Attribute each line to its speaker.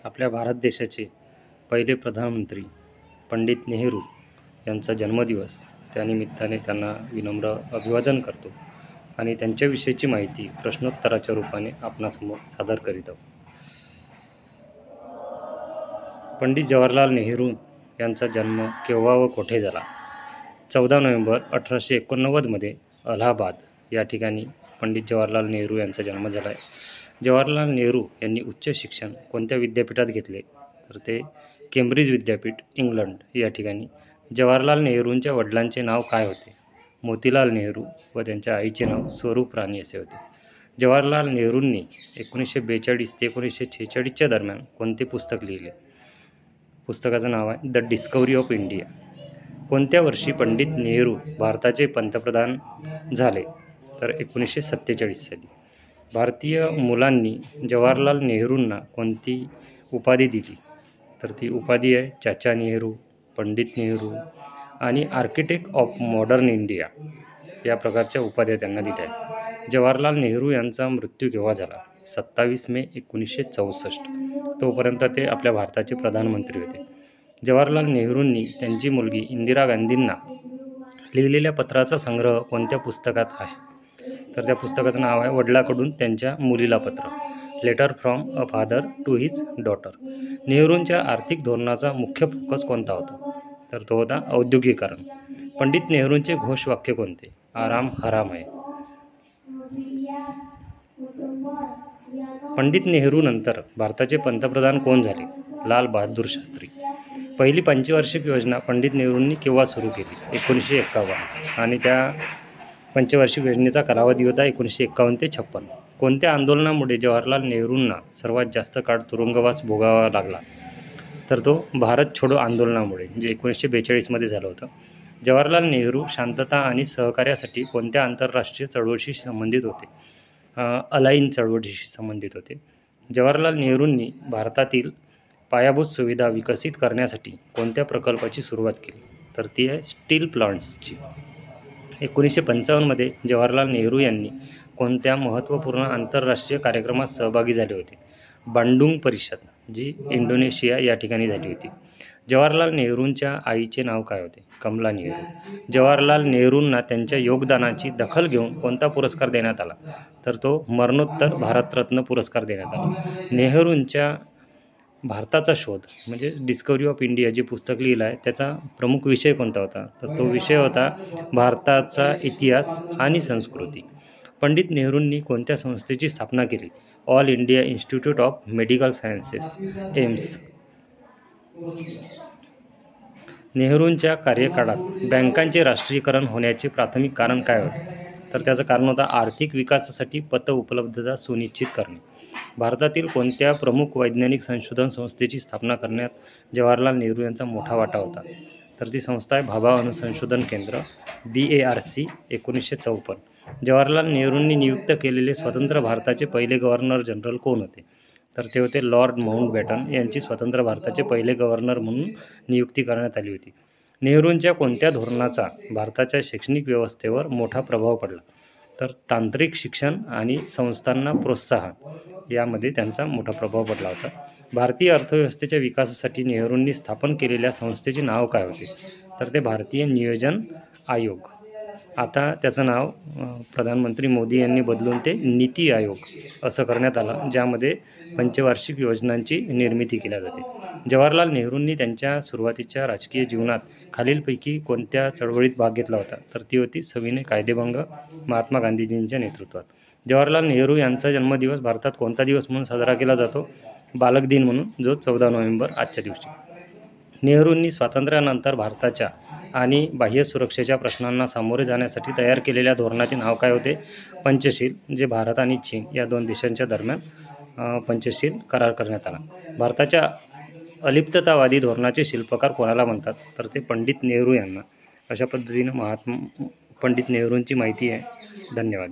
Speaker 1: आपल्या भारत देशाचे पहिले प्रधानमंत्री पंडित नेहरू यांचा जन्मदिवस, त्यानिमित्ताने त्यांना विनम्र अभिवादन करतो आणि त्यांच्याविषयीची माहिती प्रश्नोत्तराच्या रूपाने आपणासमोर सादर करीत आहोत. पंडित जवाहरलाल नेहरू यांचा जन्म केव्हा व कोठे झाला? 14 नोव्हेंबर 1889 अलाहाबाद या ठिकाणी पंडित जवाहरलाल नेहरू यांचा जन्म झाला आहे. जवाहरलाल नेहरू यांनी उच्च शिक्षण कोणत्या विद्यापीठात घेतले? तर ते केम्ब्रिज विद्यापीठ, इंग्लंड या ठिकाणी. जवाहरलाल नेहरूंच्या वडिलांचे नाव काय होते? मोतीलाल नेहरू व त्यांच्या आईचे नाव स्वरूप राणी असे होते. जवाहरलाल नेहरूंनी 1942 ते 1946च्या दरम्यान कोणते पुस्तक लिहिले? पुस्तकाचं नाव आहे द डिस्कव्हरी ऑफ इंडिया. कोणत्या वर्षी पंडित नेहरू भारताचे पंतप्रधान झाले? तर 1947 साली. भारतीय मुलांनी जवाहरलाल नेहरूंना कोणती उपाधी दिली? तर ती उपाधी आहे चाचा नेहरू, पंडित नेहरू आणि आर्किटेक्ट ऑफ मॉडर्न इंडिया या प्रकारच्या उपाध्या त्यांना दिल्या आहेत. जवाहरलाल नेहरू यांचा मृत्यू केव्हा झाला? 27 मे 1964. तोपर्यंत ते आपल्या भारताचे प्रधानमंत्री होते. जवाहरलाल नेहरूंनी त्यांची मुलगी इंदिरा गांधींना लिहिलेल्या पत्राचा संग्रह कोणत्या पुस्तकात आहे? तर त्या पुस्तकाचं नाव आहे वडिलांकडून त्यांच्या मुलीला पत्र, letter from a father to his daughter. नेहरूंच्या आर्थिक धोरणाचा मुख्य फोकस कोणता होता? तर तो होता औद्योगिकीकरण. पंडित नेहरूंचे घोषवाक्य कोणते? आराम हराम आहे. पंडित नेहरू नंतर भारताचे पंतप्रधान कोण झाले? लाल बहादूर शास्त्री. पहिली पंचवार्षिक योजना पंडित नेहरूंनी केव्हा सुरू केली? 1951. आणि त्या पंचवार्षिक योजनेचा कालावधी होता 1951 ते 56. कोणत्या आंदोलनामुळे जवाहरलाल नेहरूंना सर्वात जास्त काळ तुरुंगवास भोगावा लागला? तर तो भारत छोडो आंदोलनामुळे, जे 1942 झालं होतं. जवाहरलाल नेहरू शांतता आणि सहकार्यासाठी कोणत्या आंतरराष्ट्रीय चळवळीशी संबंधित होते? अलाइन चळवळीशी संबंधित होते. जवाहरलाल नेहरूंनी भारतातील पायाभूत सुविधा विकसित करण्यासाठी कोणत्या प्रकल्पाची सुरुवात केली? तर ती आहे स्टील प्लांट्सची. 1955 जवाहरलाल नेहरू यांनी कोणत्या महत्त्वपूर्ण आंतरराष्ट्रीय कार्यक्रमात सहभागी झाले होते? बांडुंग परिषद, जी इंडोनेशिया या ठिकाणी झाली होती. जवाहरलाल नेहरूंच्या आईचे नाव काय होते? कमला नेहरू. जवाहरलाल नेहरूंना त्यांच्या योगदानाची दखल घेऊन कोणता पुरस्कार देण्यात आला? तर तो मरणोत्तर भारतरत्न पुरस्कार देण्यात आला. नेहरूंच्या भारताचा शोध म्हणजे डिस्कव्हरी ऑफ इंडिया जे पुस्तक लिहिलं आहे, त्याचा प्रमुख विषय कोणता होता? तर तो विषय होता भारताचा इतिहास आणि संस्कृती. पंडित नेहरूंनी कोणत्या संस्थेची स्थापना केली? All India Institute of Medical Sciences, AIIMS. नेहरूंच्या कार्यकाळात बँकांचे राष्ट्रीयकरण होण्याचे प्राथमिक कारण काय होते? तर त्याचं कारण होतं आर्थिक विकासासाठी पत उपलब्धता सुनिश्चित करणे. भारतातील कोणत्या प्रमुख वैज्ञानिक संशोधन संस्थेची स्थापना करण्यात जवाहरलाल नेहरू यांचा मोठा वाटा होता? तर ती संस्था आहे भाभा अणुसंशोधन केंद्र, BARC, 1954. जवाहरलाल नेहरूंनी नियुक्त केलेले स्वतंत्र भारताचे पहिले गव्हर्नर जनरल कोण होते? तर ते होते लॉर्ड माउंटबॅटन. यांची स्वतंत्र भारताचे पहिले गव्हर्नर म्हणून नियुक्ती करण्यात आली होती. नेहरूंच्या कोणत्या धोरणाचा भारताच्या शैक्षणिक व्यवस्थेवर मोठा प्रभाव पडला? तर तांत्रिक शिक्षण आणि संस्थांना प्रोत्साहन यामध्ये त्यांचा मोठा प्रभाव पडला होता. भारतीय अर्थव्यवस्थेच्या विकासासाठी नेहरूंनी स्थापन केलेल्या संस्थेचे नाव काय होते? तर ते भारतीय नियोजन आयोग. आता त्याचं नाव प्रधानमंत्री मोदी यांनी बदलून ते नीती आयोग असं करण्यात आलं, ज्यामध्ये पंचवार्षिक योजनांची निर्मिती केली जाते. जवाहरलाल नेहरूंनी त्यांच्या सुरुवातीच्या राजकीय जीवनात खालीलपैकी कोणत्या चळवळीत भाग घेतला होता? तर ती होती सविनय कायदेभंग, महात्मा गांधीजींच्या नेतृत्वात. जवाहरलाल नेहरू यांचा जन्मदिवस भारतात कोणता दिवस म्हणून साजरा केला जातो? बालक दिन म्हणून, जो 14 नोव्हेंबर आजच्या दिवशी. नेहरूंनी स्वातंत्र्यानंतर भारताच्या आणि बाह्य सुरक्षेच्या प्रश्नांना सामोरे जाण्यासाठी तयार केलेल्या धोरणाचे नाव काय होते? पंचशील, जे भारत आणि चीन या दोन देशांच्या दरम्यान पंचशील करार करण्यात आला. भारताच्या अलिप्ततावादी धोरणाचे शिल्पकार कोणाला म्हणतात? तर ते पंडित नेहरू यांना. अशा पद्धतीनं पंडित नेहरूंची माहिती आहे. धन्यवाद.